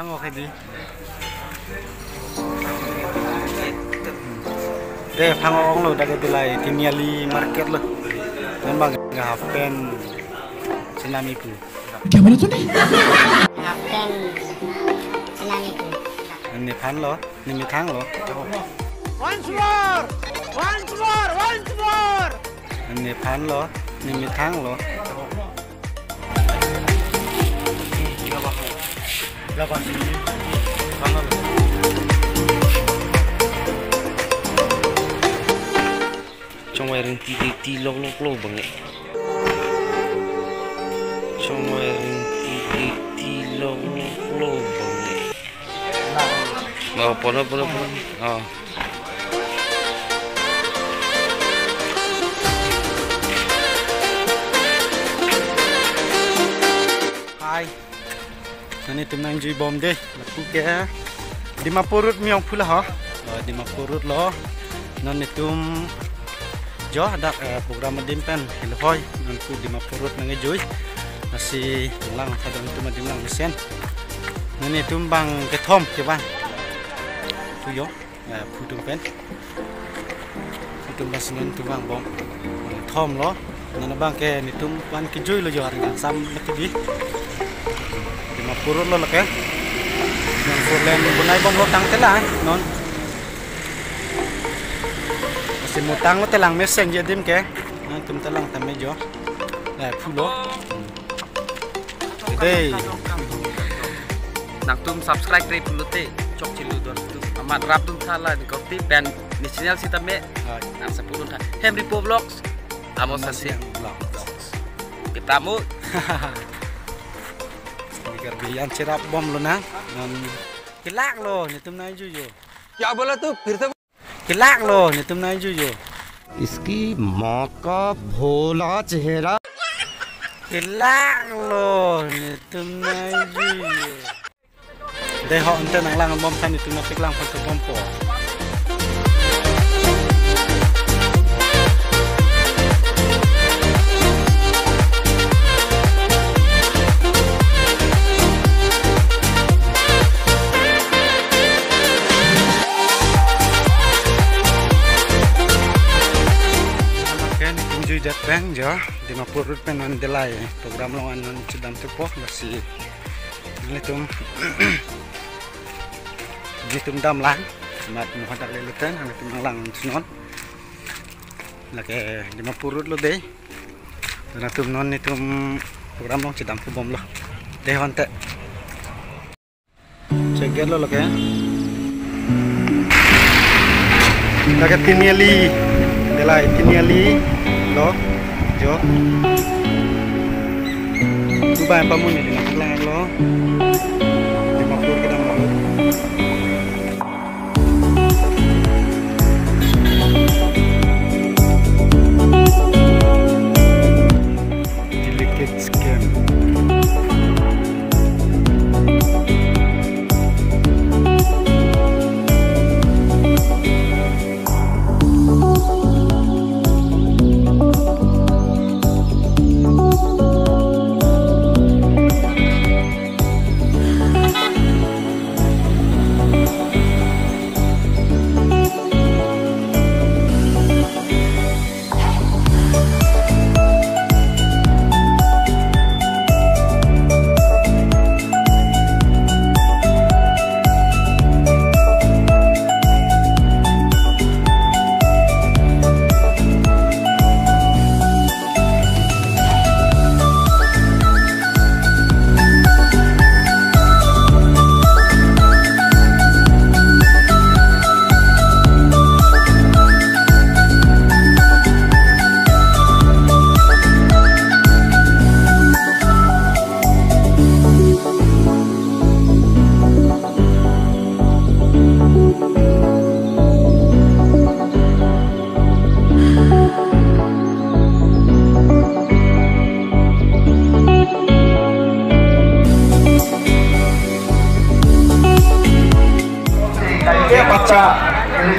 Hang oke di. Deh hang lo daga dilai tiniali market lo. Dan bang ngapen tsunami ku. Gimana tuh nih? Ngapen tsunami ku. Ini pan lo, ini thang lo. Once more. Ini pan lo, ini thang lo. Lapan sini. Pan lo. Trong ti lok banget. Trong ti lok banget. Oh, pono. Oh. Hai. Nani teman jui bom deh. Laku ke. Di Mapurut miong pula ha. Di Mapurut lo. Nani tum jo ada program dimpen hilhoi nanti di Mapurut nangejui masih lang kadang tu madimlang mesen nani tumbang ketom ke bang tu yo putung pen itu masih tumbang bom tom lo nana bang ke ni tumban kejui lo jo harga sam mati di Mapurut lo ke yang bulan bunai bom lo tang tela non simutang lo telang meseng jadi ke, tum telang tamai jo, pulo. Jadi, Nak tum subscribe dari pulo te, cok cilu don tum. Amat rap tum salah di kopi dan di channel si tame. Nak 10 dah. Henry Po Vlogs. Amos sasi. Ketemu. Agar bian cerap bom lo na, non kilak lo, ni tum nai jo. क्या बोला तू फिर से Kilak lo, ni tum nai jo. इसकी माँ का भोला चेहरा Kilak lo, ni tum nai jo. Deh ho ente nang lang bom tan itu nak lang foto bom po. Dat bang jo di Mapurut penon delay program lawan non sedang tepoh masih litum jitum dam lang mat muhadak lelutan hang tum lang non lake di Mapurut lo deh dan tum non itum program long sedang bom lo deh honte ceger lo lake lake tiniali delay tiniali lo jo tu ba pa mun ni nak lang lo di Mapurut ke dalam lo delicate skin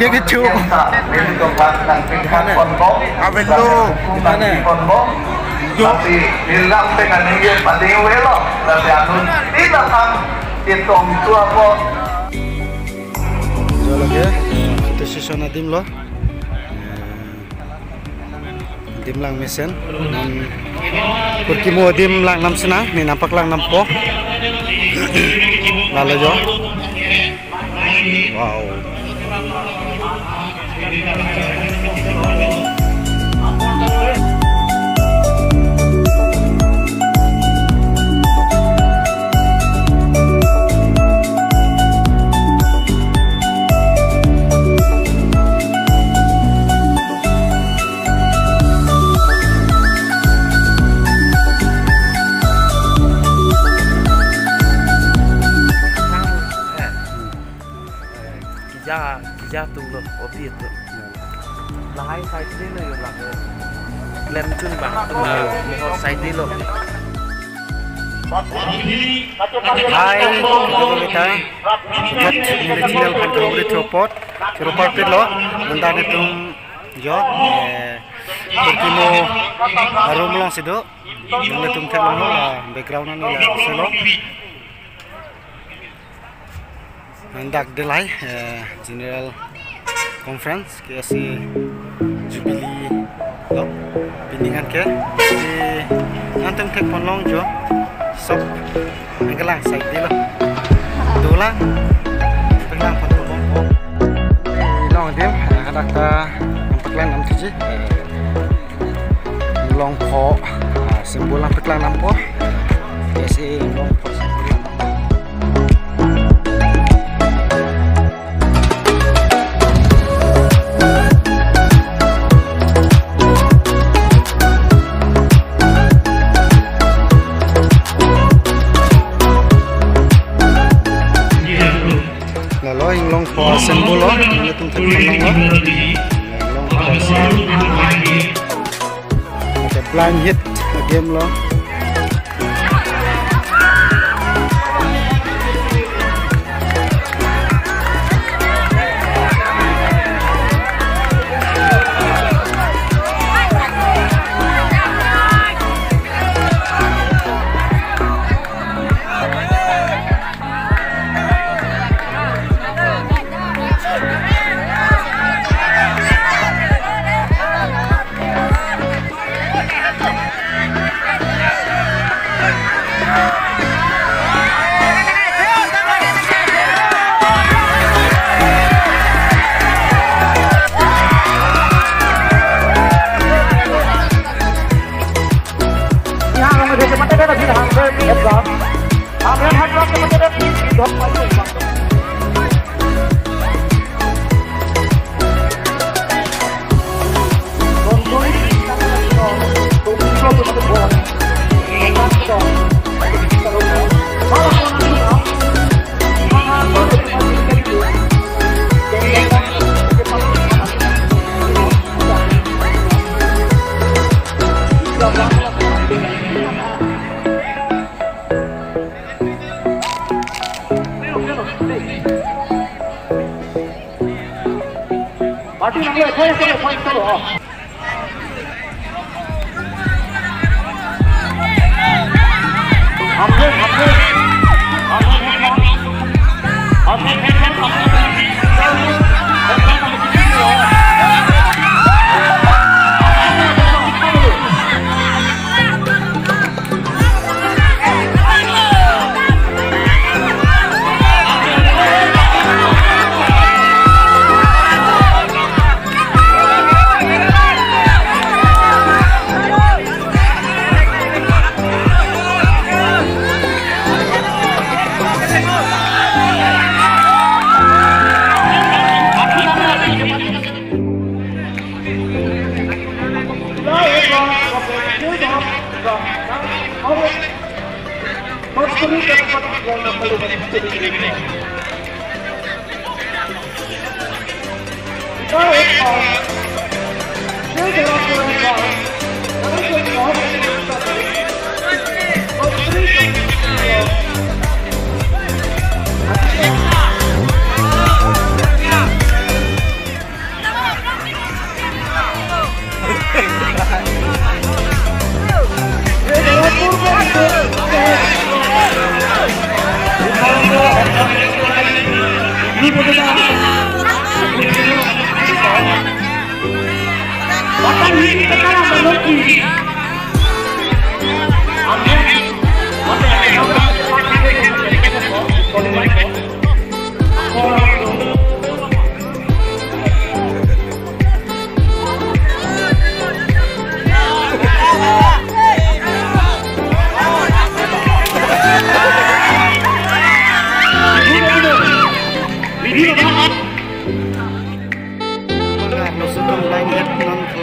Dia kecil. Abang lu mana? Masih bilang dengan ingin pada welo, tapi anu tidak Jo lagi kita sisa nadim lo. Dim lang mesin dan kurki mo dim lang nam sena ni nampak lang nampo. Lalu jo. Wow. Kija tu lo obi tu. Lahai side ni lo yo lah. Plan cun bang. Side ni lo. Hai, kita kita nilai channel kan kembali teropot lo. Benda itu jo. Kurki mo harum long sido. Benda itu terlalu lo background ni lah selo. Hendak delay General Conference KSC Jubilee lo pindingan ke si nanti tek ponlong jo sop ngelang side dia lo dolang pelang potong bombo long dia hendak nampak lang nam tuji long po simbol nampak lang nam po KSC long po long for symbol lo ini tuh long for symbol ada blind hit game lo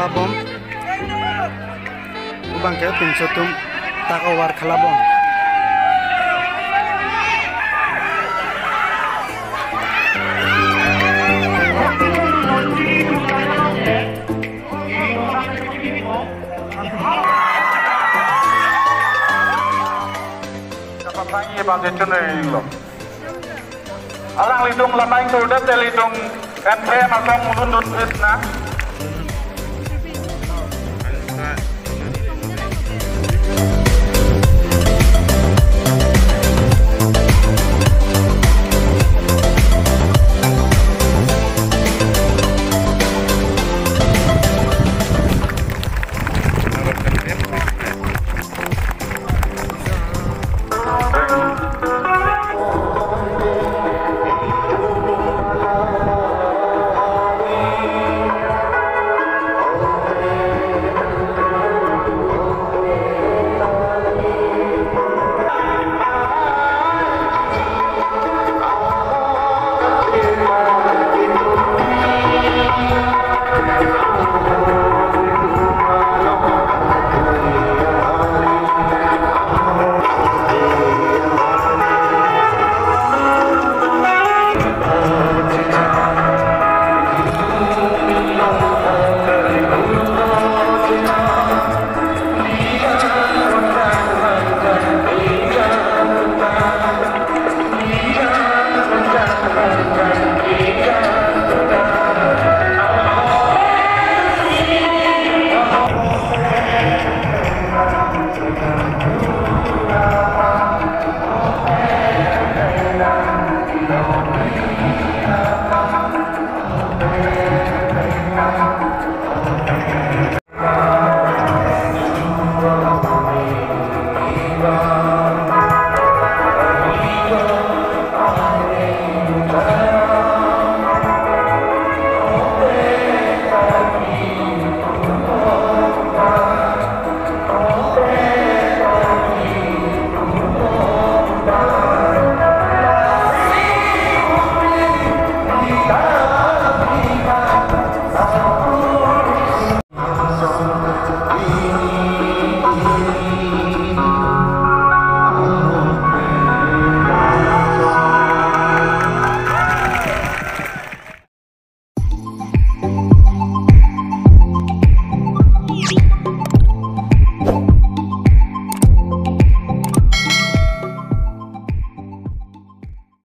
Kalabom, ubang kaya pinsotum takawar kalabom. Kapatnya bangsa Cina Alang lidung lamang tudat lidung MP masang mulun dun na